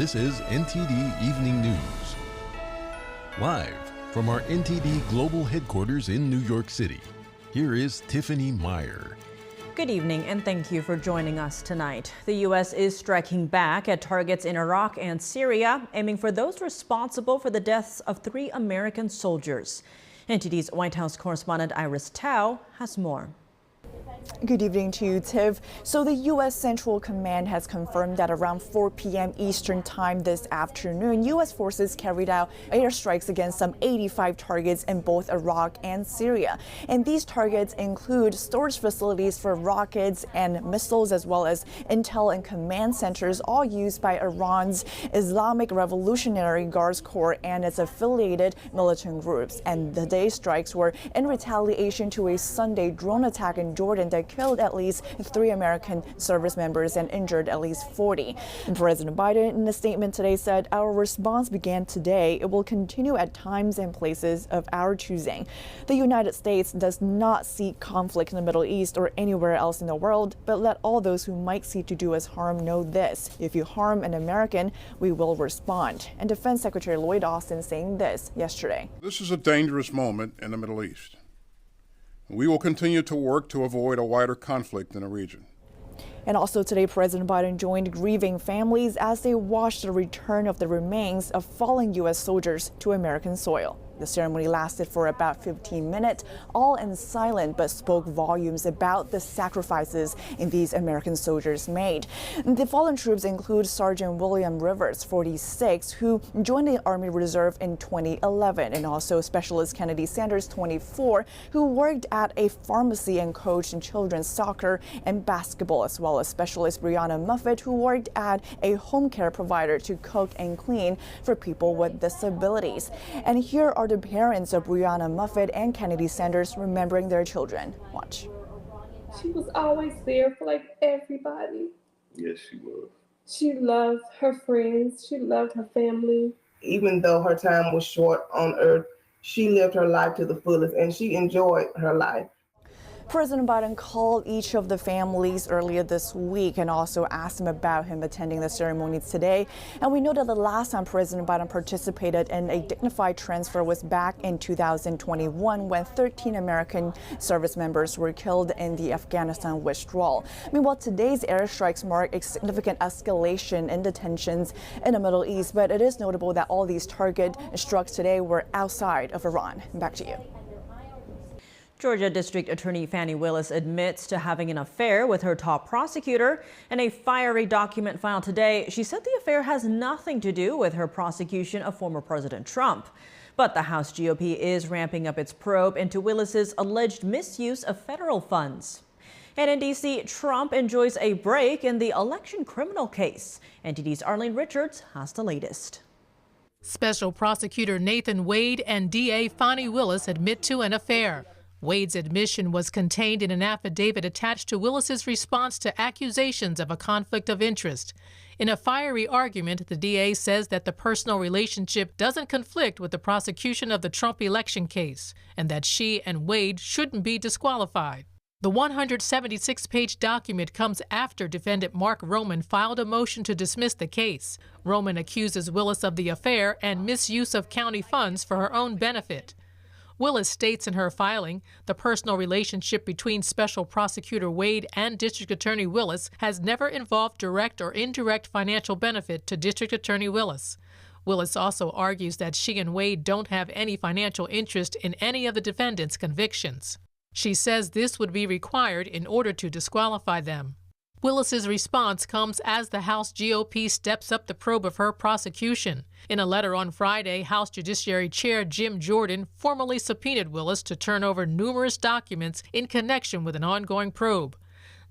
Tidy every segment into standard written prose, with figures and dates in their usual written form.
This is NTD Evening News. Live from our NTD Global Headquarters in New York City, here is Tiffany Meyer. Good evening and thank you for joining us tonight. The U.S. is striking back at targets in Iraq and Syria, aiming for those responsible for the deaths of 3 American soldiers. NTD's White House correspondent Iris Tao has more. Good evening to you, Tiff. So the U.S. Central Command has confirmed that around 4 p.m. Eastern Time this afternoon, U.S. forces carried out airstrikes against some 85 targets in both Iraq and Syria. And these targets include storage facilities for rockets and missiles, as well as intel and command centers, all used by Iran's Islamic Revolutionary Guards Corps and its affiliated militant groups. And the day strikes were in retaliation to a Sunday drone attack in Jordan that killed at least 3 American service members and injured at least 40. And President Biden, in a statement today, said, "Our response began today. It will continue at times and places of our choosing." The United States does not seek conflict in the Middle East or anywhere else in the world, but let all those who might seek to do us harm know this: if you harm an American, we will respond. And Defense Secretary Lloyd Austin saying this yesterday. This is a dangerous moment in the Middle East. We will continue to work to avoid a wider conflict in the region. And also today, President Biden joined grieving families as they watched the return of the remains of fallen U.S. soldiers to American soil. The ceremony lasted for about 15 minutes, all in silence, but spoke volumes about the sacrifices these American soldiers made. The fallen troops include Sergeant William Rivers, 46, who joined the Army Reserve in 2011, and also Specialist Kennedy Sanders, 24, who worked at a pharmacy and coached in children's soccer and basketball, as well as Specialist Brianna Muffet, who worked at a home care provider to cook and clean for people with disabilities. And here are the parents of Brianna Muffet and Kennedy Sanders remembering their children. Watch. She was always there for everybody. Yes, she was. She loved her friends. She loved her family. Even though her time was short on earth, she lived her life to the fullest and she enjoyed her life. President Biden called each of the families earlier this week and also asked them about him attending the ceremony today. And we know that the last time President Biden participated in a dignified transfer was back in 2021 when 13 American service members were killed in the Afghanistan withdrawal. Meanwhile, today's airstrikes mark a significant escalation in the tensions in the Middle East, but it is notable that all these targets struck today were outside of Iran. Back to you. Georgia District Attorney Fani Willis admits to having an affair with her top prosecutor. In a fiery document filed today, she said the affair has nothing to do with her prosecution of former President Trump. But the House GOP is ramping up its probe into Willis's alleged misuse of federal funds. And in D.C., Trump enjoys a break in the election criminal case. NTD's Arlene Richards has the latest. Special Prosecutor Nathan Wade and DA Fani Willis admit to an affair. Wade's admission was contained in an affidavit attached to Willis's response to accusations of a conflict of interest. In a fiery argument, the DA says that the personal relationship doesn't conflict with the prosecution of the Trump election case and that she and Wade shouldn't be disqualified. The 176-page document comes after defendant Mark Roman filed a motion to dismiss the case. Roman accuses Willis of the affair and misuse of county funds for her own benefit. Willis states in her filing, the personal relationship between Special Prosecutor Wade and District Attorney Willis has never involved direct or indirect financial benefit to District Attorney Willis. Willis also argues that she and Wade don't have any financial interest in any of the defendants' convictions. She says this would be required in order to disqualify them. Willis's response comes as the House GOP steps up the probe of her prosecution. In a letter on Friday, House Judiciary Chair Jim Jordan formally subpoenaed Willis to turn over numerous documents in connection with an ongoing probe.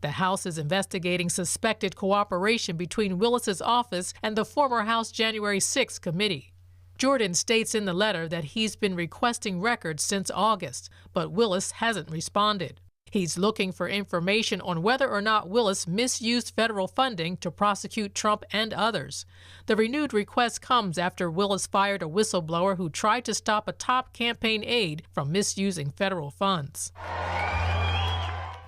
The House is investigating suspected cooperation between Willis's office and the former House January 6 committee. Jordan states in the letter that he's been requesting records since August, but Willis hasn't responded. He's looking for information on whether or not Willis misused federal funding to prosecute Trump and others. The renewed request comes after Willis fired a whistleblower who tried to stop a top campaign aide from misusing federal funds.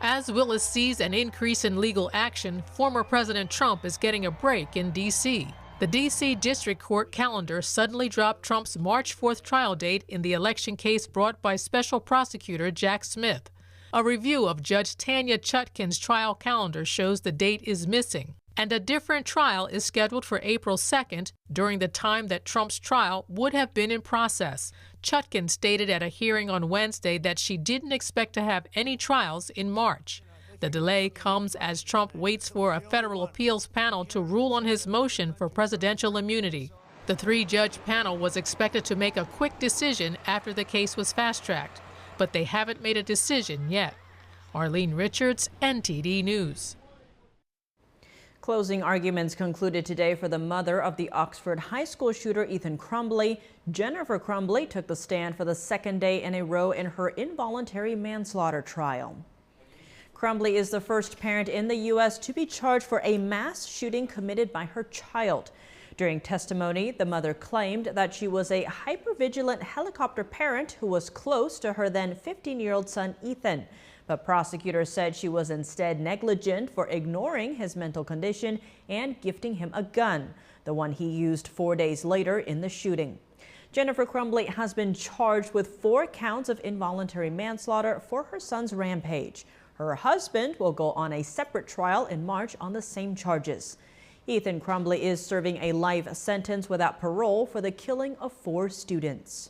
As Willis sees an increase in legal action, former President Trump is getting a break in D.C. The D.C. District Court calendar suddenly dropped Trump's March 4th trial date in the election case brought by Special Prosecutor Jack Smith. A review of Judge Tanya Chutkin's trial calendar shows the date is missing, and a different trial is scheduled for April 2nd during the time that Trump's trial would have been in process. Chutkin stated at a hearing on Wednesday that she didn't expect to have any trials in March. The delay comes as Trump waits for a federal appeals panel to rule on his motion for presidential immunity. The three-judge panel was expected to make a quick decision after the case was fast-tracked, but they haven't made a decision yet. Arlene Richards, NTD News. Closing arguments concluded today for the mother of the Oxford High School shooter Ethan Crumbley. Jennifer Crumbley took the stand for the second day in a row in her involuntary manslaughter trial. Crumbley is the first parent in the U.S. to be charged for a mass shooting committed by her child. During testimony, the mother claimed that she was a hypervigilant helicopter parent who was close to her then 15-year-old son Ethan. But prosecutors said she was instead negligent for ignoring his mental condition and gifting him a gun, the one he used 4 days later in the shooting. Jennifer Crumbley has been charged with 4 counts of involuntary manslaughter for her son's rampage. Her husband will go on a separate trial in March on the same charges. Ethan Crumbley is serving a life sentence without parole for the killing of 4 students.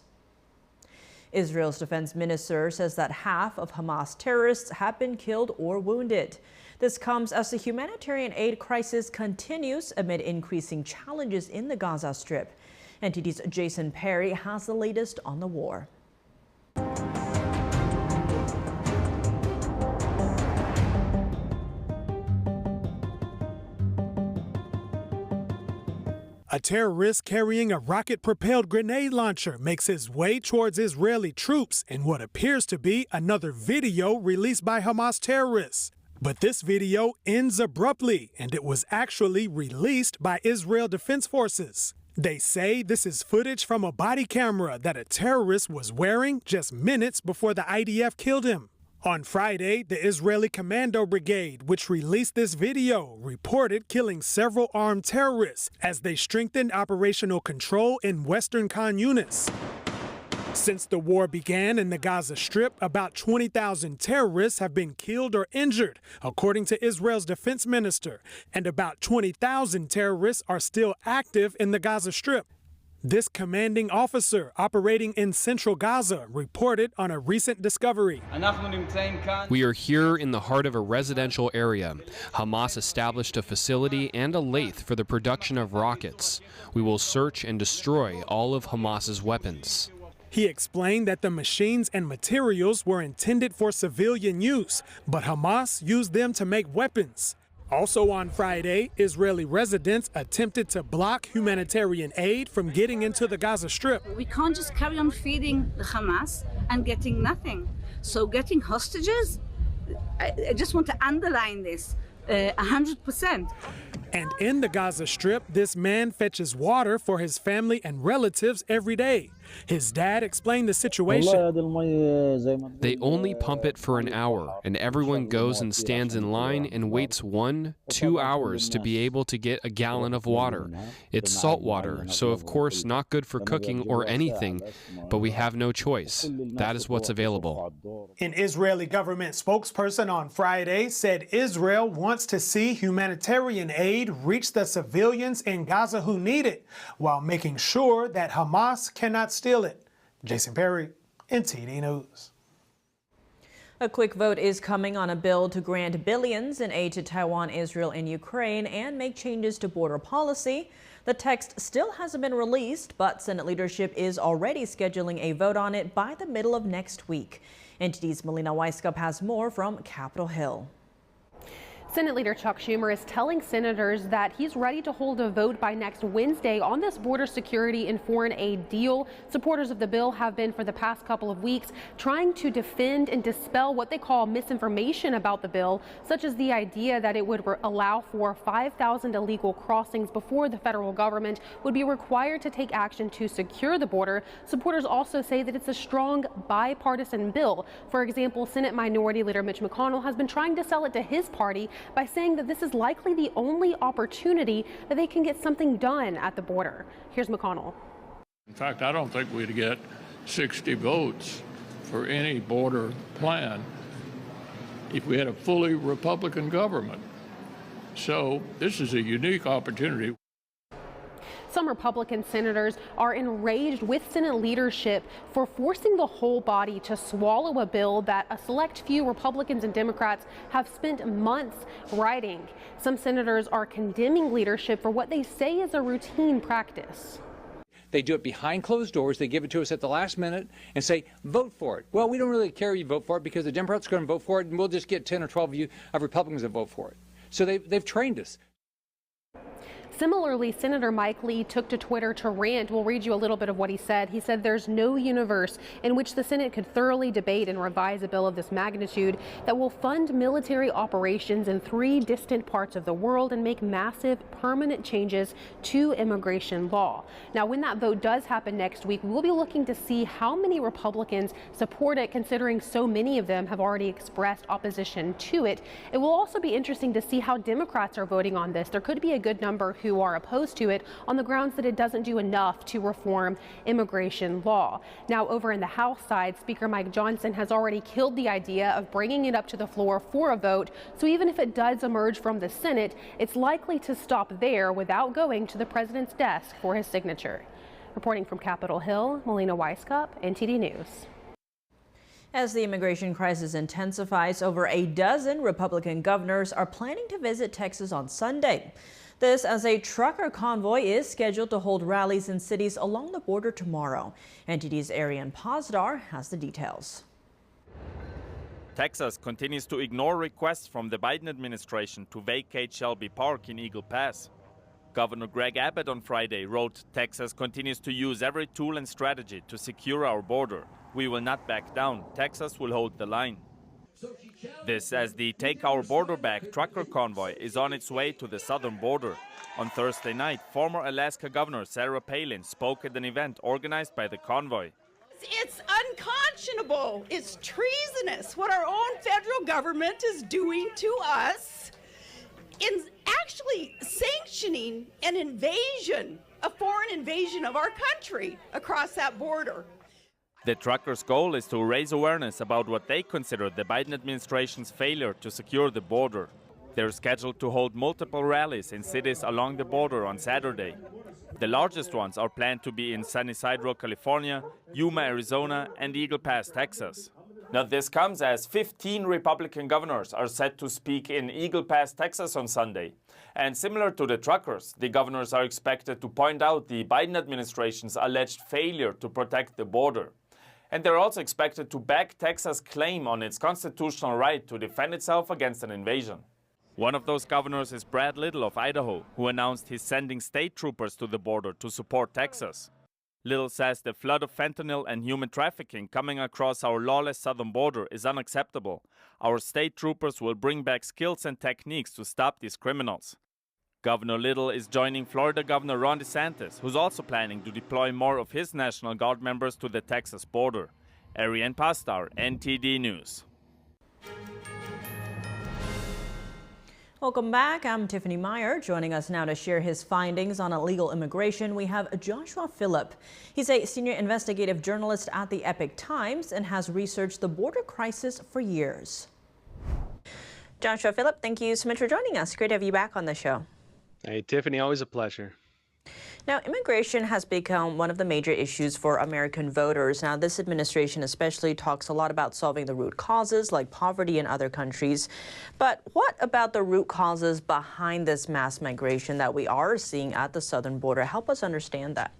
Israel's defense minister says that half of Hamas terrorists have been killed or wounded. This comes as the humanitarian aid crisis continues amid increasing challenges in the Gaza Strip. NTD's Jason Perry has the latest on the war. A terrorist carrying a rocket-propelled grenade launcher makes his way towards Israeli troops in what appears to be another video released by Hamas terrorists. But this video ends abruptly, and it was actually released by Israel Defense Forces. They say this is footage from a body camera that a terrorist was wearing just minutes before the IDF killed him. On Friday, the Israeli Commando Brigade, which released this video, reported killing several armed terrorists as they strengthened operational control in western Khan Yunis. Since the war began in the Gaza Strip, about 20,000 terrorists have been killed or injured, according to Israel's defense minister, and about 20,000 terrorists are still active in the Gaza Strip. This commanding officer operating in central Gaza reported on a recent discovery. We are here in the heart of a residential area. Hamas established a facility and a lathe for the production of rockets. We will search and destroy all of Hamas's weapons. He explained that the machines and materials were intended for civilian use, but Hamas used them to make weapons. Also on Friday, Israeli residents attempted to block humanitarian aid from getting into the Gaza Strip. We can't just carry on feeding the Hamas and getting nothing. So getting hostages, I just want to underline this, 100%. And in the Gaza Strip, this man fetches water for his family and relatives every day. His dad explained the situation. They only pump it for an hour, and everyone goes and stands in line and waits 1-2 hours to be able to get a gallon of water. It's salt water, so of course not good for cooking or anything, but we have no choice. That is what's available. An Israeli government spokesperson on Friday said Israel wants to see humanitarian aid reach the civilians in Gaza who need it, while making sure that Hamas cannot steal it. Jason Perry, NTD News. A quick vote is coming on a bill to grant billions in aid to Taiwan, Israel, and Ukraine and make changes to border policy. The text still hasn't been released, but Senate leadership is already scheduling a vote on it by the middle of next week. NTD's Melina Weiskup has more from Capitol Hill. Senate Leader Chuck Schumer is telling senators that he's ready to hold a vote by next Wednesday on this border security and foreign aid deal. Supporters of the bill have been for the past couple of weeks trying to defend and dispel what they call misinformation about the bill, such as the idea that it would allow for 5,000 illegal crossings before the federal government would be required to take action to secure the border. Supporters also say that it's a strong bipartisan bill. For example, Senate Minority Leader Mitch McConnell has been trying to sell it to his party by saying that this is likely the only opportunity that they can get something done at the border. Here's McConnell. In fact, I don't think we'd get 60 votes for any border plan if we had a fully Republican government. So this is a unique opportunity. Some Republican senators are enraged with Senate leadership for forcing the whole body to swallow a bill that a select few Republicans and Democrats have spent months writing. Some senators are condemning leadership for what they say is a routine practice. They do it behind closed doors. They give it to us at the last minute and say, vote for it. Well, we don't really care if you vote for it because the Democrats are going to vote for it, and we'll just get 10 or 12 of Republicans to vote for it. So they've trained us. Similarly, Senator Mike Lee took to Twitter to rant. We'll read you a little bit of what he said. He said there's no universe in which the Senate could thoroughly debate and revise a bill of this magnitude that will fund military operations in 3 distant parts of the world and make massive permanent changes to immigration law. Now, when that vote does happen next week, we'll be looking to see how many Republicans support it, considering so many of them have already expressed opposition to it. It will also be interesting to see how Democrats are voting on this. There could be a good number who are opposed to it on the grounds that it doesn't do enough to reform immigration law. Now, over in the House side, Speaker Mike Johnson has already killed the idea of bringing it up to the floor for a vote. So even if it does emerge from the Senate, it's likely to stop there without going to the president's desk for his signature. Reporting from Capitol Hill, Melina Weisskopf, NTD News. As the immigration crisis intensifies, over a dozen Republican governors are planning to visit Texas on Sunday. This as a trucker convoy is scheduled to hold rallies in cities along the border tomorrow. NTD's Arian Pozdar has the details. Texas continues to ignore requests from the Biden administration to vacate Shelby Park in Eagle Pass. Governor Greg Abbott on Friday wrote, "Texas continues to use every tool and strategy to secure our border. We will not back down. Texas will hold the line." This as the Take Our Border Back trucker convoy is on its way to the southern border. On Thursday night, former Alaska Governor Sarah Palin spoke at an event organized by the convoy. It's unconscionable. It's treasonous what our own federal government is doing to us in actually sanctioning an invasion, a foreign invasion of our country across that border. The truckers' goal is to raise awareness about what they consider the Biden administration's failure to secure the border. They're scheduled to hold multiple rallies in cities along the border on Saturday. The largest ones are planned to be in San Isidro, California, Yuma, Arizona, and Eagle Pass, Texas. Now, this comes as 15 Republican governors are set to speak in Eagle Pass, Texas on Sunday. And similar to the truckers, the governors are expected to point out the Biden administration's alleged failure to protect the border. And they're also expected to back Texas' claim on its constitutional right to defend itself against an invasion. One of those governors is Brad Little of Idaho, who announced he's sending state troopers to the border to support Texas. Little says the flood of fentanyl and human trafficking coming across our lawless southern border is unacceptable. Our state troopers will bring back skills and techniques to stop these criminals. Governor Little is joining Florida Governor Ron DeSantis, who's also planning to deploy more of his National Guard members to the Texas border. Arian Pastar, NTD News. Welcome back. I'm Tiffany Meyer. Joining us now to share his findings on illegal immigration, we have Joshua Phillip. He's a senior investigative journalist at the Epoch Times and has researched the border crisis for years. Joshua Phillip, thank you so much for joining us. Great to have you back on the show. Hey, Tiffany, always a pleasure. Now, immigration has become one of the major issues for American voters. Now, this administration especially talks a lot about solving the root causes like poverty in other countries. But what about the root causes behind this mass migration that we are seeing at the southern border? Help us understand that.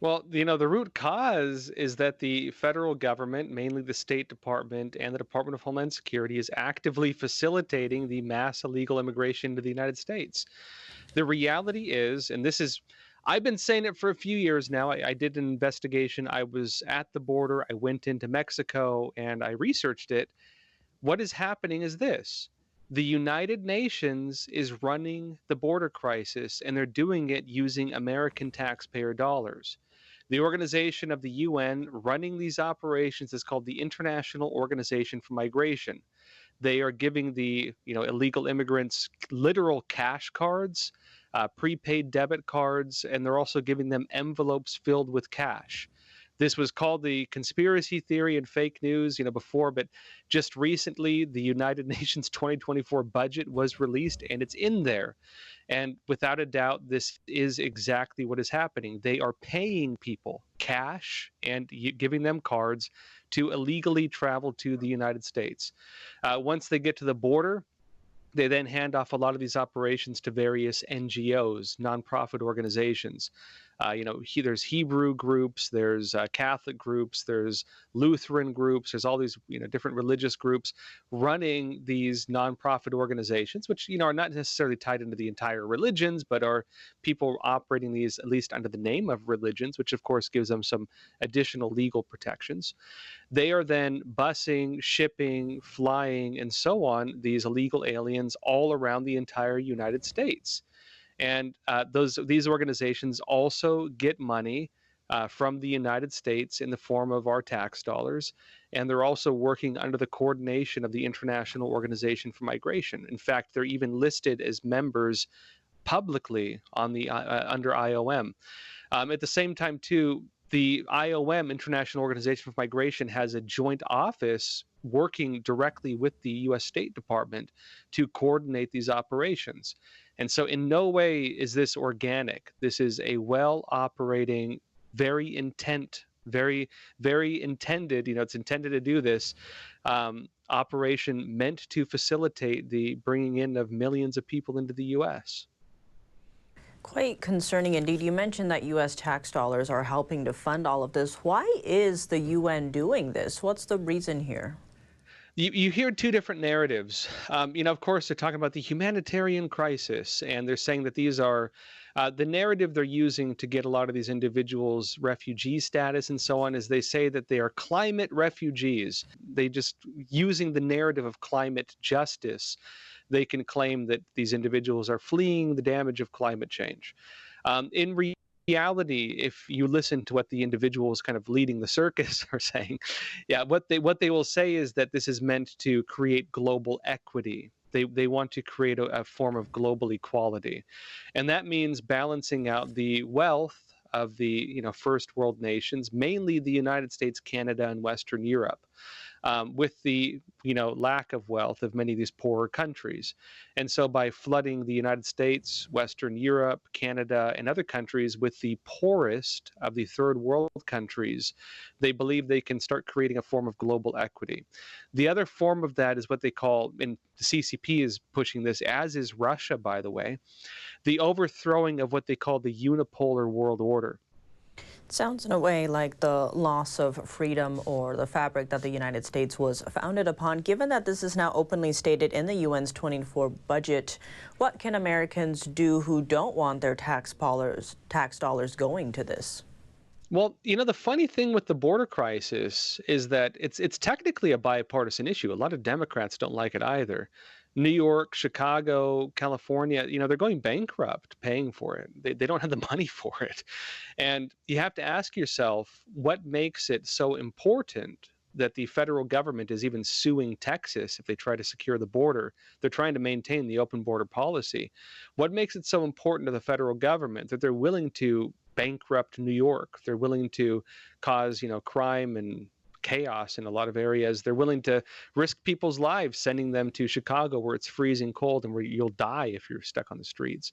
Well, the root cause is that the federal government, mainly the State Department and the Department of Homeland Security, is actively facilitating the mass illegal immigration to the United States. The reality is, and this is, I've been saying it for a few years now. I did an investigation. I was at the border. I went into Mexico and I researched it. What is happening is this. The United Nations is running the border crisis, and they're doing it using American taxpayer dollars. The organization of the UN running these operations is called the International Organization for Migration. They are giving the illegal immigrants literal cash cards, prepaid debit cards, and they're also giving them envelopes filled with cash. This was called the conspiracy theory and fake news, before, but just recently the United Nations 2024 budget was released, and it's in there. And without a doubt, this is exactly what is happening. They are paying people cash and giving them cards to illegally travel to the United States. Once they get to the border, they then hand off a lot of these operations to various NGOs, nonprofit organizations. There's Hebrew groups, there's Catholic groups, there's Lutheran groups, there's all these different religious groups running these nonprofit organizations, which are not necessarily tied into the entire religions, but are people operating these at least under the name of religions, which of course gives them some additional legal protections. They are then busing, shipping, flying, and so on these illegal aliens all around the entire United States. And these organizations also get money from the United States in the form of our tax dollars, and they're also working under the coordination of the International Organization for Migration. In fact, they're even listed as members publicly on the under IOM. At the same time, too, the IOM, International Organization for Migration, has a joint office working directly with the U.S. State Department to coordinate these operations. And so in no way is this organic. This is a well-operating, very intended, it's intended to do this, operation meant to facilitate the bringing in of millions of people into the U.S. Quite concerning indeed. You mentioned that U.S. tax dollars are helping to fund all of this. Why is the UN doing this? What's the reason here? You hear two different narratives. Of course, they're talking about the humanitarian crisis, and they're saying that these are the narrative they're using to get a lot of these individuals refugee status and so on, is they say that they are climate refugees. They just, using the narrative of climate justice, they can claim that these individuals are fleeing the damage of climate change. In reality, if you listen to what the individuals kind of leading the circus are saying, what they will say is that this is meant to create global equity. They want to create a form of global equality, and that means balancing out the wealth of the first world nations, mainly the United States, Canada, and Western Europe, with the lack of wealth of many of these poorer countries. And so by flooding the United States, Western Europe, Canada, and other countries with the poorest of the third world countries, they believe they can start creating a form of global equity. The other form of that is what they call, and the CCP is pushing this, as is Russia, by the way, the overthrowing of what they call the unipolar world order. It sounds in a way like the loss of freedom or the fabric that the United States was founded upon. Given that this is now openly stated in the UN's 24 budget, what can Americans do who don't want their tax dollars going to this? Well, the funny thing with the border crisis is that it's technically a bipartisan issue. A lot of Democrats don't like it either. New York, Chicago, California, they're going bankrupt paying for it. They don't have the money for it. And you have to ask yourself, what makes it so important that the federal government is even suing Texas if they try to secure the border? They're trying to maintain the open border policy. What makes it so important to the federal government that they're willing to bankrupt New York? They're willing to cause, crime and chaos in a lot of areas. They're willing to risk people's lives, sending them to Chicago where it's freezing cold and where you'll die if you're stuck on the streets.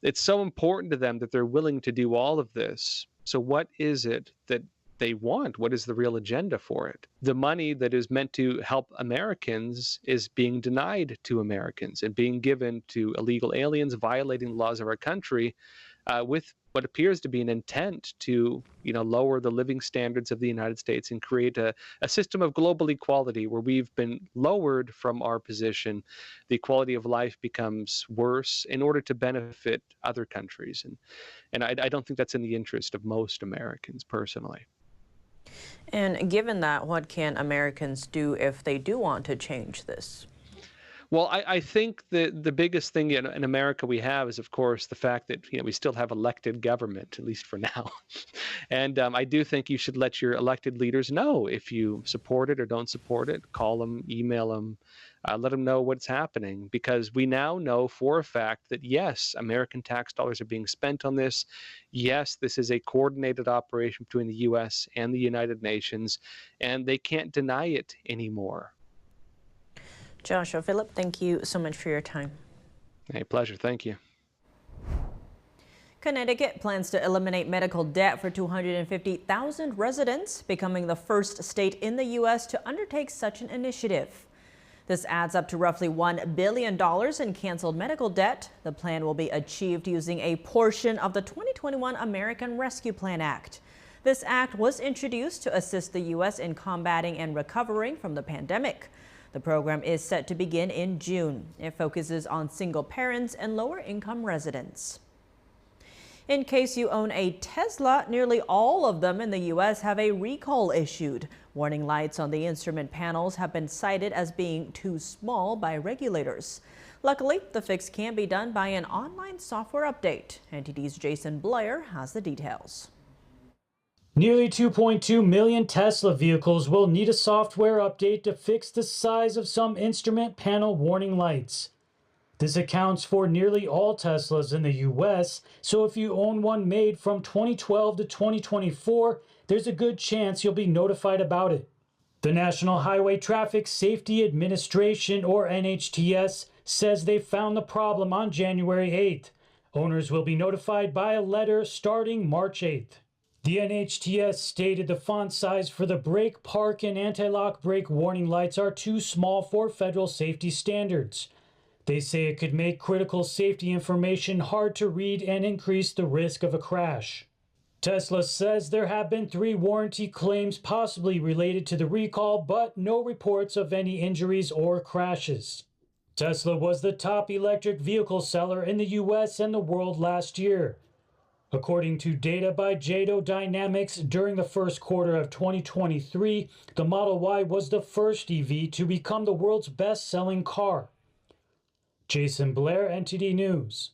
It's so important to them that they're willing to do all of this. So what is it that they want? What is the real agenda for it? The money that is meant to help Americans is being denied to Americans and being given to illegal aliens, violating the laws of our country, with what appears to be an intent to, lower the living standards of the United States and create a system of global equality where we've been lowered from our position. The quality of life becomes worse in order to benefit other countries. And I don't think that's in the interest of most Americans, personally. And given that, what can Americans do if they do want to change this? Well, I think the biggest thing in America we have is, of course, the fact that we still have elected government, at least for now. And I do think you should let your elected leaders know if you support it or don't support it. Call them, email them, let them know what's happening, because we now know for a fact that, yes, American tax dollars are being spent on this. Yes, this is a coordinated operation between the U.S. and the United Nations, and they can't deny it anymore. Joshua Phillip, thank you so much for your time. Hey, pleasure. Thank you. Connecticut plans to eliminate medical debt for 250,000 residents, becoming the first state in the U.S. to undertake such an initiative. This adds up to roughly $1 billion in canceled medical debt. The plan will be achieved using a portion of the 2021 American Rescue Plan Act. This act was introduced to assist the U.S. in combating and recovering from the pandemic. The program is set to begin in June. It focuses on single parents and lower-income residents. In case you own a Tesla, nearly all of them in the U.S. have a recall issued. Warning lights on the instrument panels have been cited as being too small by regulators. Luckily, the fix can be done by an online software update. NTD's Jason Blair has the details. Nearly 2.2 million Tesla vehicles will need a software update to fix the size of some instrument panel warning lights. This accounts for nearly all Teslas in the U.S., so if you own one made from 2012 to 2024, there's a good chance you'll be notified about it. The National Highway Traffic Safety Administration, or NHTS, says they found the problem on January 8th. Owners will be notified by a letter starting March 8th. The NHTS stated the font size for the brake, park, and anti-lock brake warning lights are too small for federal safety standards. They say it could make critical safety information hard to read and increase the risk of a crash. Tesla says there have been 3 warranty claims possibly related to the recall, but no reports of any injuries or crashes. Tesla was the top electric vehicle seller in the U.S. and the world last year. According to data by Jado Dynamics, during the first quarter of 2023, the Model Y was the first EV to become the world's best-selling car. Jason Blair, NTD News.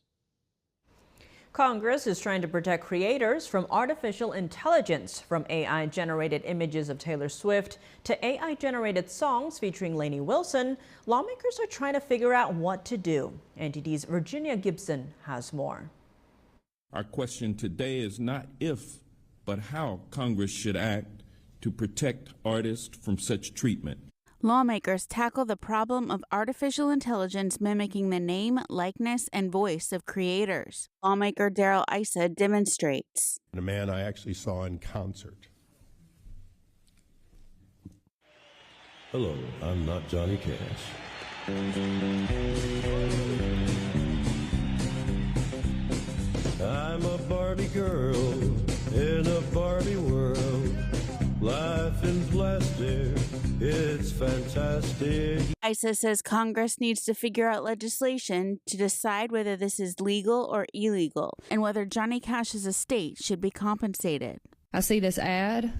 Congress is trying to protect creators from artificial intelligence, from AI-generated images of Taylor Swift to AI-generated songs featuring Lainey Wilson. Lawmakers are trying to figure out what to do. NTD's Virginia Gibson has more. Our question today is not if, but how Congress should act to protect artists from such treatment. Lawmakers tackle the problem of artificial intelligence mimicking the name, likeness, and voice of creators. Lawmaker Darrell Issa demonstrates. A man I actually saw in concert. Hello, I'm not Johnny Cash. I'm a Barbie girl in a Barbie world. Life is plastic, it's fantastic. Issa says Congress needs to figure out legislation to decide whether this is legal or illegal and whether Johnny Cash's estate should be compensated. I see this ad,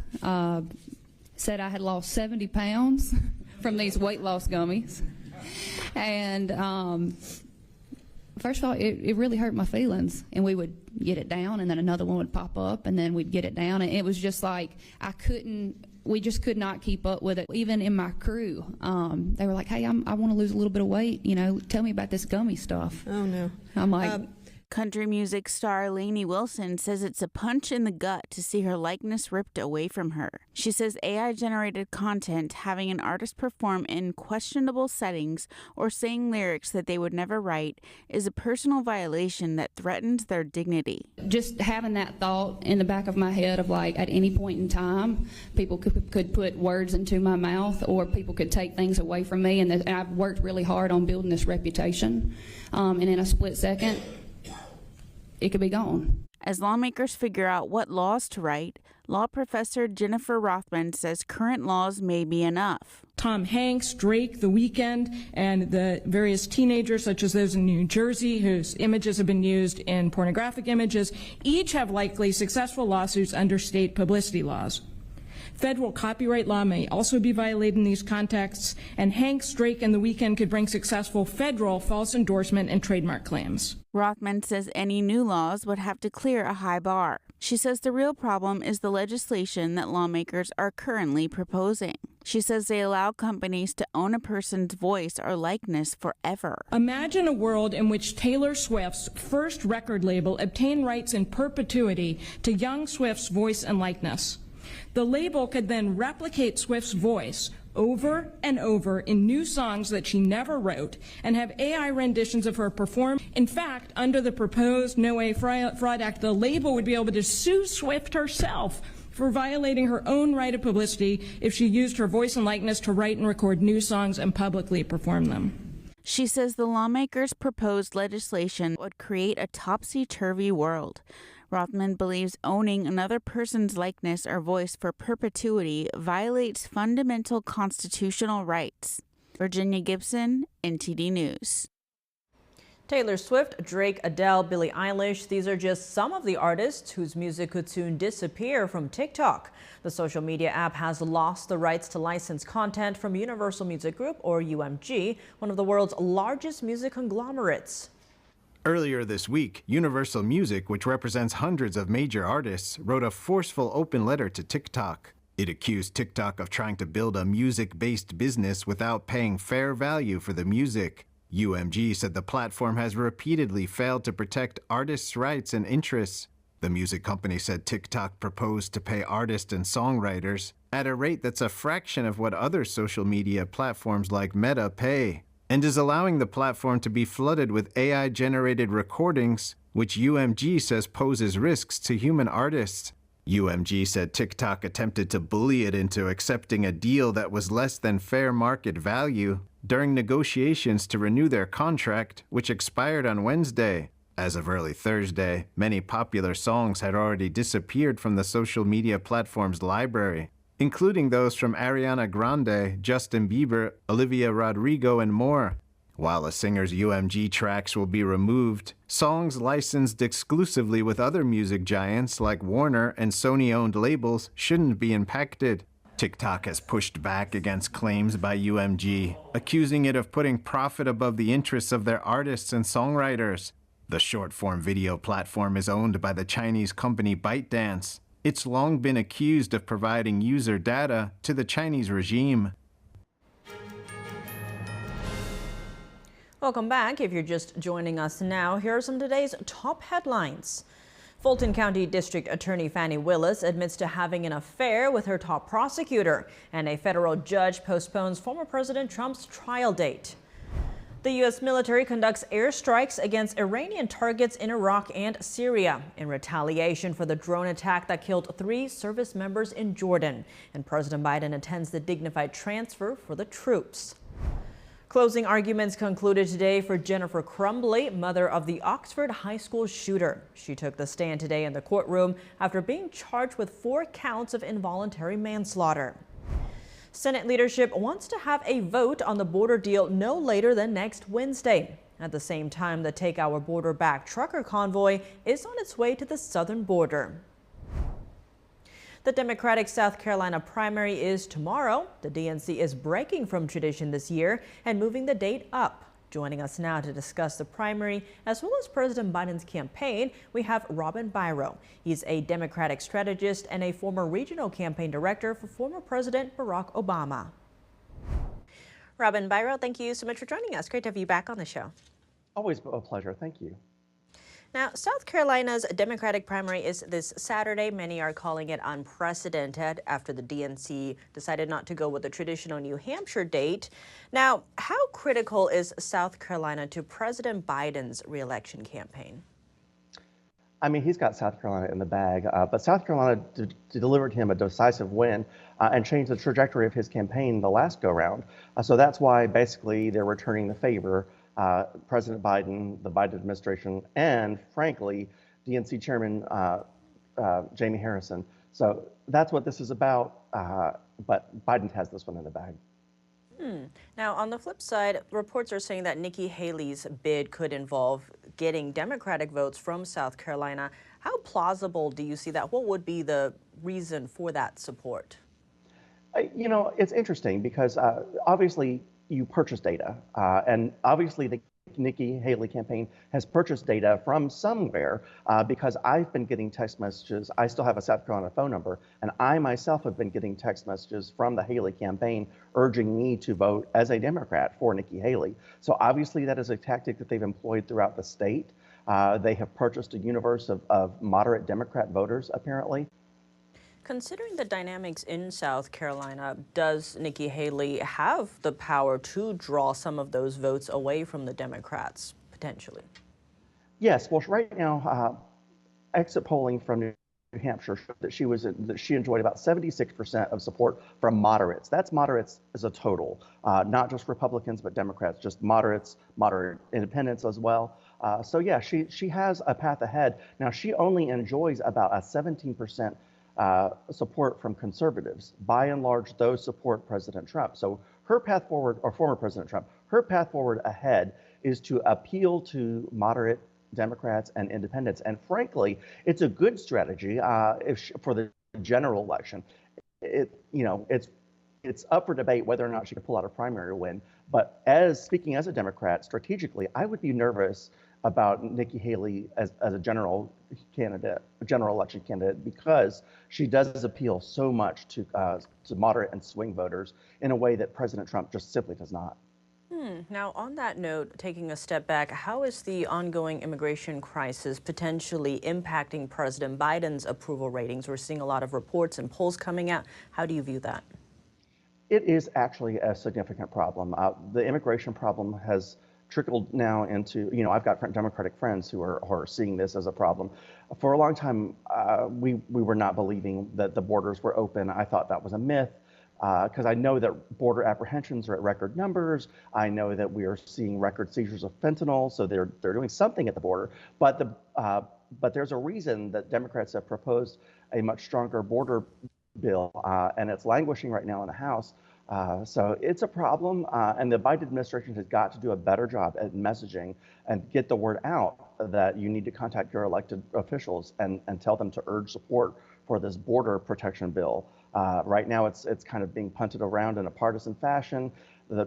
said I had lost 70 pounds from these weight loss gummies. And first of all, it really hurt my feelings. And we would get it down, and then another one would pop up, and then we'd get it down. And it was just like we just could not keep up with it. Even in my crew, they were like, hey, I want to lose a little bit of weight. You know, tell me about this gummy stuff. Oh, no. I'm like... Country music star Lainey Wilson says it's a punch in the gut to see her likeness ripped away from her. She says AI-generated content, having an artist perform in questionable settings or saying lyrics that they would never write, is a personal violation that threatens their dignity. Just having that thought in the back of my head of like at any point in time, people could put words into my mouth or people could take things away from me. And I've worked really hard on building this reputation. And in a split second, it could be gone. As lawmakers figure out what laws to write, law professor Jennifer Rothman says current laws may be enough. Tom Hanks, Drake, The Weeknd, and the various teenagers, such as those in New Jersey, whose images have been used in pornographic images, each have likely successful lawsuits under state publicity laws. Federal copyright law may also be violated in these contexts, and Hanks, Drake, and The Weeknd could bring successful federal false endorsement and trademark claims. Rothman says any new laws would have to clear a high bar. She says the real problem is the legislation that lawmakers are currently proposing. She says they allow companies to own a person's voice or likeness forever. Imagine a world in which Taylor Swift's first record label obtained rights in perpetuity to young Swift's voice and likeness. The label could then replicate Swift's voice over and over in new songs that she never wrote and have AI renditions of her perform. In fact, under the proposed No Way Fraud Act, the label would be able to sue Swift herself for violating her own right of publicity if she used her voice and likeness to write and record new songs and publicly perform them. She says the lawmakers' proposed legislation would create a topsy-turvy world. Rothman believes owning another person's likeness or voice for perpetuity violates fundamental constitutional rights. Virginia Gibson, NTD News. Taylor Swift, Drake, Adele, Billie Eilish, these are just some of the artists whose music could soon disappear from TikTok. The social media app has lost the rights to licensed content from Universal Music Group, or UMG, one of the world's largest music conglomerates. Earlier this week, Universal Music, which represents hundreds of major artists, wrote a forceful open letter to TikTok. It accused TikTok of trying to build a music-based business without paying fair value for the music. UMG said the platform has repeatedly failed to protect artists' rights and interests. The music company said TikTok proposed to pay artists and songwriters at a rate that's a fraction of what other social media platforms like Meta pay, and is allowing the platform to be flooded with AI-generated recordings, which UMG says poses risks to human artists. UMG said TikTok attempted to bully it into accepting a deal that was less than fair market value during negotiations to renew their contract, which expired on Wednesday. As of early Thursday, many popular songs had already disappeared from the social media platform's library, including those from Ariana Grande, Justin Bieber, Olivia Rodrigo, and more. While the singer's UMG tracks will be removed, songs licensed exclusively with other music giants like Warner and Sony-owned labels shouldn't be impacted. TikTok has pushed back against claims by UMG, accusing it of putting profit above the interests of their artists and songwriters. The short-form video platform is owned by the Chinese company ByteDance. It's long been accused of providing user data to the Chinese regime. Welcome back. If you're just joining us now, here are some of today's top headlines. Fulton County District Attorney Fannie Willis admits to having an affair with her top prosecutor, and a federal judge postpones former President Trump's trial date. The U.S. military conducts airstrikes against Iranian targets in Iraq and Syria in retaliation for the drone attack that killed 3 service members in Jordan. And President Biden attends the dignified transfer for the troops. Closing arguments concluded today for Jennifer Crumbley, mother of the Oxford High School shooter. She took the stand today in the courtroom after being charged with 4 counts of involuntary manslaughter. Senate leadership wants to have a vote on the border deal no later than next Wednesday. At the same time, the Take Our Border Back trucker convoy is on its way to the southern border. The Democratic South Carolina primary is tomorrow. The DNC is breaking from tradition this year and moving the date up. Joining us now to discuss the primary as well as President Biden's campaign, we have Robin Byro. He's a Democratic strategist and a former regional campaign director for former President Barack Obama. Robin Byro, thank you so much for joining us. Great to have you back on the show. Always a pleasure. Thank you. Now, South Carolina's Democratic primary is this Saturday. Many are calling it unprecedented after the DNC decided not to go with the traditional New Hampshire date. Now, how critical is South Carolina to President Biden's reelection campaign? I mean, he's got South Carolina in the bag, but South Carolina delivered him a decisive win and changed the trajectory of his campaign the last go-round. So that's why basically they're returning the favor. President Biden, the Biden administration, and frankly, DNC Chairman Jamie Harrison. So that's what this is about, but Biden has this one in the bag. Now, on the flip side, reports are saying that Nikki Haley's bid could involve getting Democratic votes from South Carolina. How plausible do you see that? What would be the reason for that support? You know, it's interesting because obviously you purchase data, and obviously the Nikki Haley campaign has purchased data from somewhere because I've been getting text messages. I still have a South Carolina phone number, and I myself have been getting text messages from the Haley campaign urging me to vote as a Democrat for Nikki Haley. So obviously that is a tactic that they've employed throughout the state. They have purchased a universe of moderate Democrat voters, apparently. Considering the dynamics in South Carolina, does Nikki Haley have the power to draw some of those votes away from the Democrats, potentially? Yes, well, right now, exit polling from New Hampshire showed that she enjoyed about 76% of support from moderates. That's moderates as a total, not just Republicans, but Democrats, just moderates, moderate independents as well. So yeah, she has a path ahead. Now, she only enjoys about a 17% support from conservatives. By and large, those support President Trump. So her path forward, or former President Trump, her path forward ahead is to appeal to moderate Democrats and independents. And frankly, it's a good strategy for the general election. It's up for debate whether or not she can pull out a primary win. But speaking as a Democrat, strategically, I would be nervous about Nikki Haley as a general election candidate, because she does appeal so much to moderate and swing voters in a way that President Trump just simply does not. Now, on that note, taking a step back, how is the ongoing immigration crisis potentially impacting President Biden's approval ratings? We're seeing a lot of reports and polls coming out. How do you view that? It is actually a significant problem. The immigration problem has trickled now into, I've got Democratic friends who are seeing this as a problem. For a long time, we were not believing that the borders were open. I thought that was a myth, because I know that border apprehensions are at record numbers. I know that we are seeing record seizures of fentanyl, so they're doing something at the border. But there's a reason that Democrats have proposed a much stronger border bill, and it's languishing right now in the House. So it's a problem, and the Biden administration has got to do a better job at messaging and get the word out that you need to contact your elected officials and tell them to urge support for this border protection bill. Right now, it's kind of being punted around in a partisan fashion. The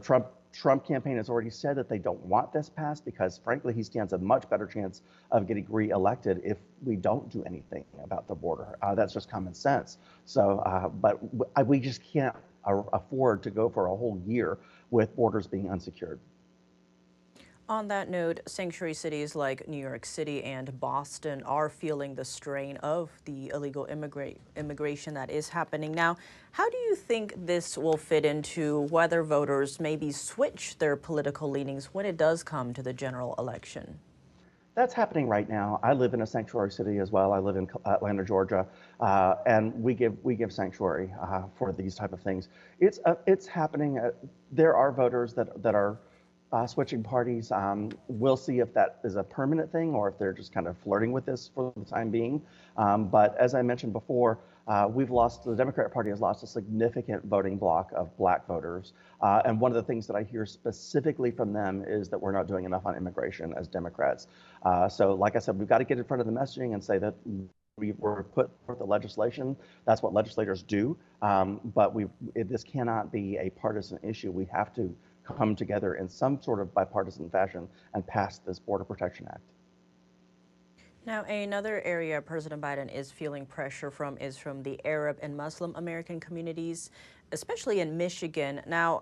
Trump campaign has already said that they don't want this passed because, frankly, he stands a much better chance of getting reelected if we don't do anything about the border. That's just common sense. So, but we just can't afford to go for a whole year with borders being unsecured. On that note, sanctuary cities like New York City and Boston are feeling the strain of the illegal immigration that is happening now. How do you think this will fit into whether voters maybe switch their political leanings when it does come to the general election? That's happening right now. I live in a sanctuary city as well. I live in Atlanta, Georgia, and we give sanctuary for these type of things. It's happening. There are voters that are switching parties. We'll see if that is a permanent thing or if they're just kind of flirting with this for the time being. But as I mentioned before, the Democratic Party has lost a significant voting block of black voters. And one of the things that I hear specifically from them is that we're not doing enough on immigration as Democrats. So like I said, we've got to get in front of the messaging and say that we were put forth the legislation. That's what legislators do. But this cannot be a partisan issue. We have to come together in some sort of bipartisan fashion and pass this Border Protection Act. Now, another area President Biden is feeling pressure from is from the Arab and Muslim American communities, especially in Michigan. Now,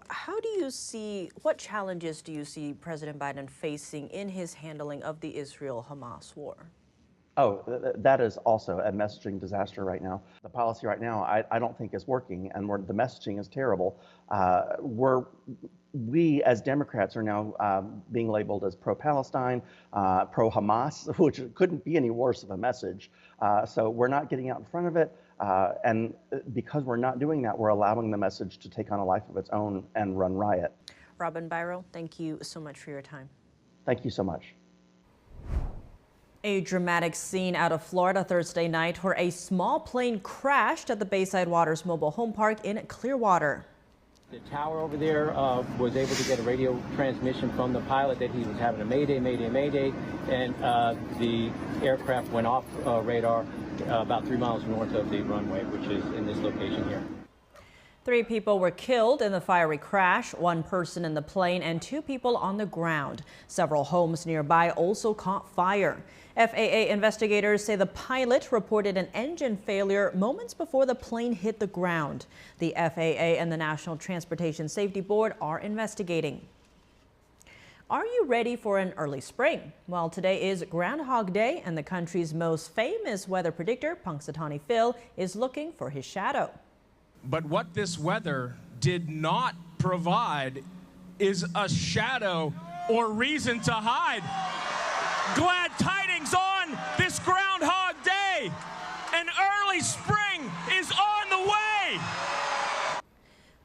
what challenges do you see President Biden facing in his handling of the Israel-Hamas war? Oh, that is also a messaging disaster right now. The policy right now, I don't think is working, and the messaging is terrible. We as Democrats are now being labeled as pro-Palestine, pro-Hamas, which couldn't be any worse of a message. So we're not getting out in front of it. And because we're not doing that, we're allowing the message to take on a life of its own and run riot. Robin Byro, thank you so much for your time. Thank you so much. A dramatic scene out of Florida Thursday night where a small plane crashed at the Bayside Waters Mobile Home Park in Clearwater. The tower over there was able to get a radio transmission from the pilot that he was having a mayday, mayday, mayday, and the aircraft went off radar about 3 miles north of the runway, which is in this location here. 3 people were killed in the fiery crash, 1 person in the plane and 2 people on the ground. Several homes nearby also caught fire. FAA investigators say the pilot reported an engine failure moments before the plane hit the ground. The FAA and the National Transportation Safety Board are investigating. Are you ready for an early spring? Well, today is Groundhog Day, and the country's most famous weather predictor, Punxsutawney Phil, is looking for his shadow. But what this weather did not provide is a shadow or reason to hide. Glad tidings on this Groundhog Day. An early spring is on the way.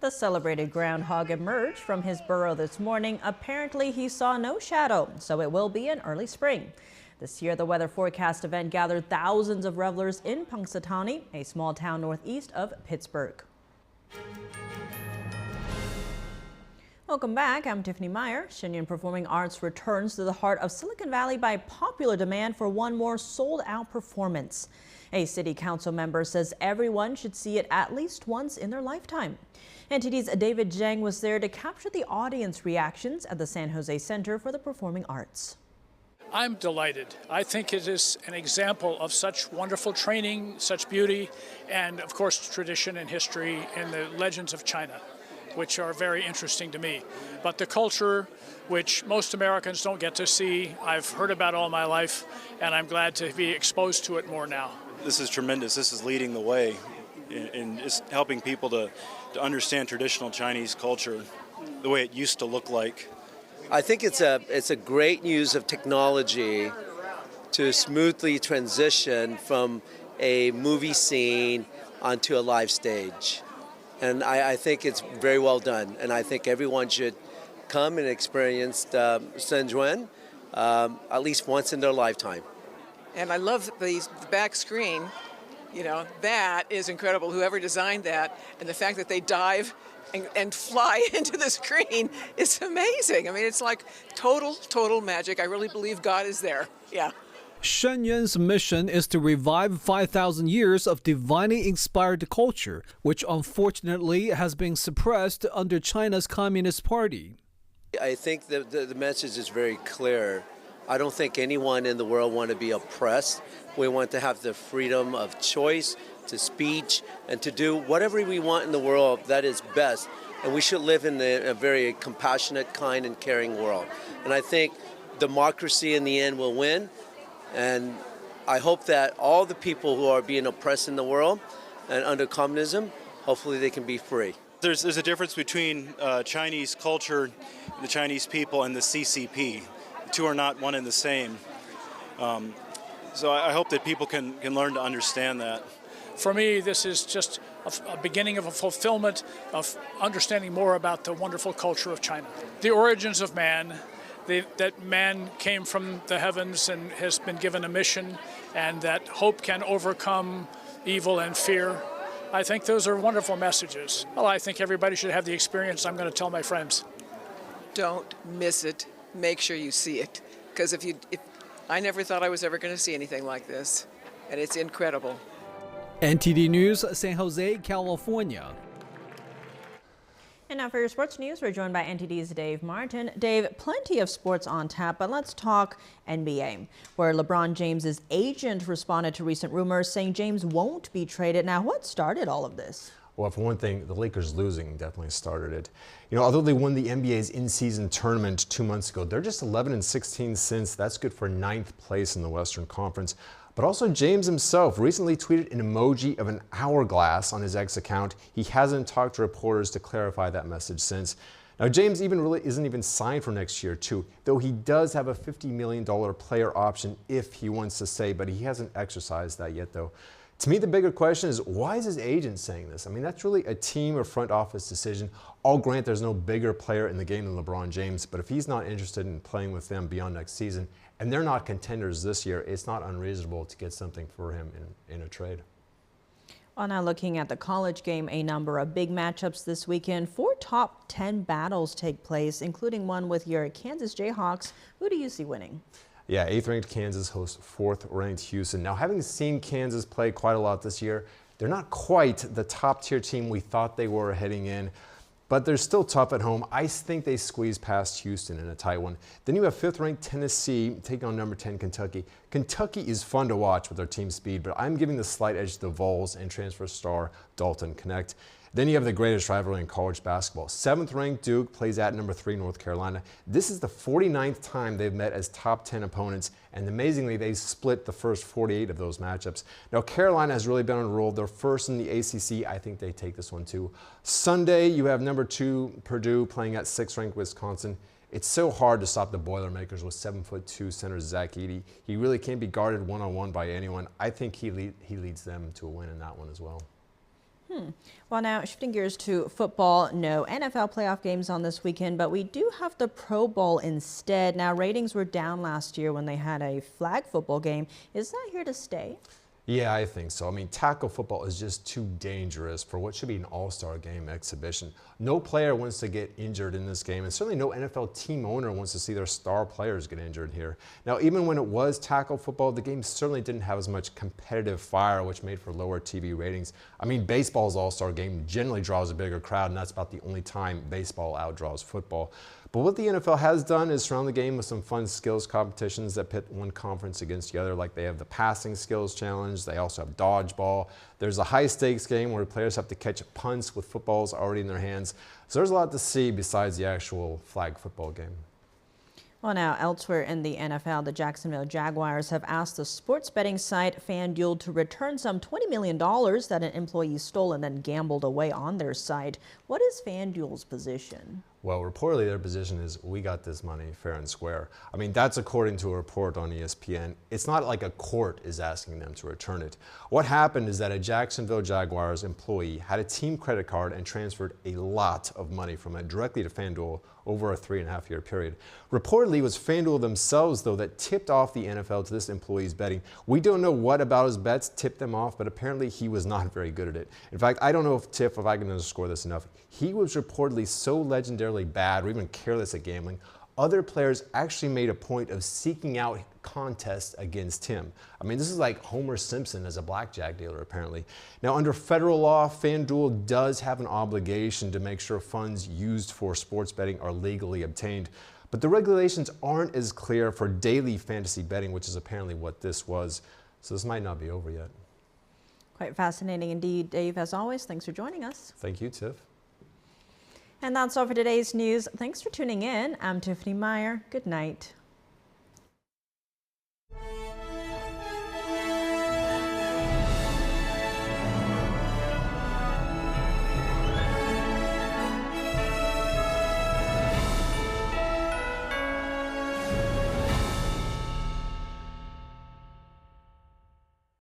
The celebrated groundhog emerged from his burrow this morning. Apparently, he saw no shadow, so it will be an early spring. This year, the weather forecast event gathered thousands of revelers in Punxsutawney, a small town northeast of Pittsburgh. Welcome back. I'm Tiffany Meyer. Shen Yun Performing Arts returns to the heart of Silicon Valley by popular demand for one more sold-out performance. A city council member says everyone should see it at least once in their lifetime. NTD's David Zhang was there to capture the audience reactions at the San Jose Center for the Performing Arts. I'm delighted. I think it is an example of such wonderful training, such beauty, and of course tradition and history and the legends of China, which are very interesting to me. But the culture, which most Americans don't get to see, I've heard about all my life, and I'm glad to be exposed to it more now. This is tremendous. This is leading the way in just helping people to understand traditional Chinese culture, the way it used to look like. I think it's a great use of technology to smoothly transition from a movie scene onto a live stage. And I think it's very well done. And I think everyone should come and experience Shen Yun at least once in their lifetime. And I love the back screen. You know, that is incredible. Whoever designed that, and the fact that they dive and fly into the screen is amazing. I mean, it's like total magic. I really believe God is there. Yeah. Shen Yun's mission is to revive 5,000 years of divinely inspired culture, which unfortunately has been suppressed under China's Communist Party. I think the message is very clear. I don't think anyone in the world wants to be oppressed. We want to have the freedom of choice, to speech, and to do whatever we want in the world that is best. And we should live in a very compassionate, kind, and caring world. And I think democracy in the end will win. And I hope that all the people who are being oppressed in the world and under communism, hopefully they can be free. There's a difference between Chinese culture, the Chinese people, and the CCP. The two are not one and the same. So I hope that people can learn to understand that. For me, this is just a beginning of a fulfillment of understanding more about the wonderful culture of China. The origins of man, that man came from the heavens and has been given a mission, and that hope can overcome evil and fear. I think those are wonderful messages. Well, I think everybody should have the experience I'm going to tell my friends. Don't miss it. Make sure you see it. Because if I never thought I was ever going to see anything like this, and it's incredible. NTD News, San Jose, California. And now for your sports news, we're joined by NTD's Dave Martin. Dave, plenty of sports on tap, but let's talk NBA, where LeBron James's agent responded to recent rumors saying James won't be traded. Now, what started all of this? Well, for one thing, the Lakers losing definitely started it. You know, although they won the NBA's in-season tournament 2 months ago, they're just 11-16 since. That's good for 9th place in the Western Conference. But also James himself recently tweeted an emoji of an hourglass on his X account. He hasn't talked to reporters to clarify that message since. Now, James isn't even signed for next year, too, though he does have a $50 million player option if he wants to stay, but he hasn't exercised that yet, though. To me, the bigger question is, why is his agent saying this? I mean, that's really a team or front office decision. I'll grant there's no bigger player in the game than LeBron James, but if he's not interested in playing with them beyond next season, and they're not contenders this year, it's not unreasonable to get something for him in a trade. Well, now looking at the college game, a number of big matchups this weekend. 4 top 10 battles take place, including one with your Kansas Jayhawks. Who do you see winning? Yeah, 8th-ranked Kansas hosts 4th-ranked Houston. Now, having seen Kansas play quite a lot this year, They're not quite the top tier team we thought they were heading in, but they're still tough at home. I think they squeezed past Houston in a tight one. Then you have 5th ranked Tennessee taking on number 10 Kentucky. Kentucky is fun to watch with their team speed, but I'm giving the slight edge to the Vols and transfer star Dalton Knecht. Then you have the greatest rivalry in college basketball. 7th ranked Duke plays at number 3 North Carolina. This is the 49th time they've met as top 10 opponents, and amazingly, they split the first 48 of those matchups. Now, Carolina has really been on a roll. They're first in the ACC. I think they take this one too. Sunday, you have number 2 Purdue playing at 6th ranked Wisconsin. It's so hard to stop the Boilermakers with 7'2" center Zach Edey. He really can't be guarded one-on-one by anyone. I think he leads them to a win in that one as well. Well, now shifting gears to football, no NFL playoff games on this weekend, but we do have the Pro Bowl instead. Now, ratings were down last year when they had a flag football game. Is that here to stay? Yeah, I think so. I mean, tackle football is just too dangerous for what should be an all-star game exhibition. No player wants to get injured in this game, and certainly no NFL team owner wants to see their star players get injured here. Now, even when it was tackle football, the game certainly didn't have as much competitive fire, which made for lower TV ratings. I mean, baseball's all-star game generally draws a bigger crowd, and that's about the only time baseball outdraws football. But what the NFL has done is surround the game with some fun skills competitions that pit one conference against the other, like they have the passing skills challenge. They also have dodgeball. There's a high stakes game where players have to catch punts with footballs already in their hands. So there's a lot to see besides the actual flag football game. Well, now elsewhere in the NFL, the Jacksonville Jaguars have asked the sports betting site Fanduel to return some $20 million that an employee stole and then gambled away on their site. What is Fanduel's position? Well, reportedly their position is, we got this money fair and square. I mean, that's according to a report on ESPN. It's not like a court is asking them to return it. What happened is that a Jacksonville Jaguars employee had a team credit card and transferred a lot of money from it directly to Fanduel over a 3.5-year period. Reportedly, it was Fanduel themselves, though, that tipped off the NFL to this employee's betting. We don't know what about his bets tipped them off, but apparently he was not very good at it. In fact, I don't know if I can underscore this enough. He was reportedly so legendarily bad or even careless at gambling, other players actually made a point of seeking out contests against him. I mean, this is like Homer Simpson as a blackjack dealer, apparently. Now, under federal law, FanDuel does have an obligation to make sure funds used for sports betting are legally obtained. But the regulations aren't as clear for daily fantasy betting, which is apparently what this was. So this might not be over yet. Quite fascinating indeed, Dave. As always, thanks for joining us. Thank you, Tiff. And that's all for today's news. Thanks for tuning in. I'm Tiffany Meyer. Good night.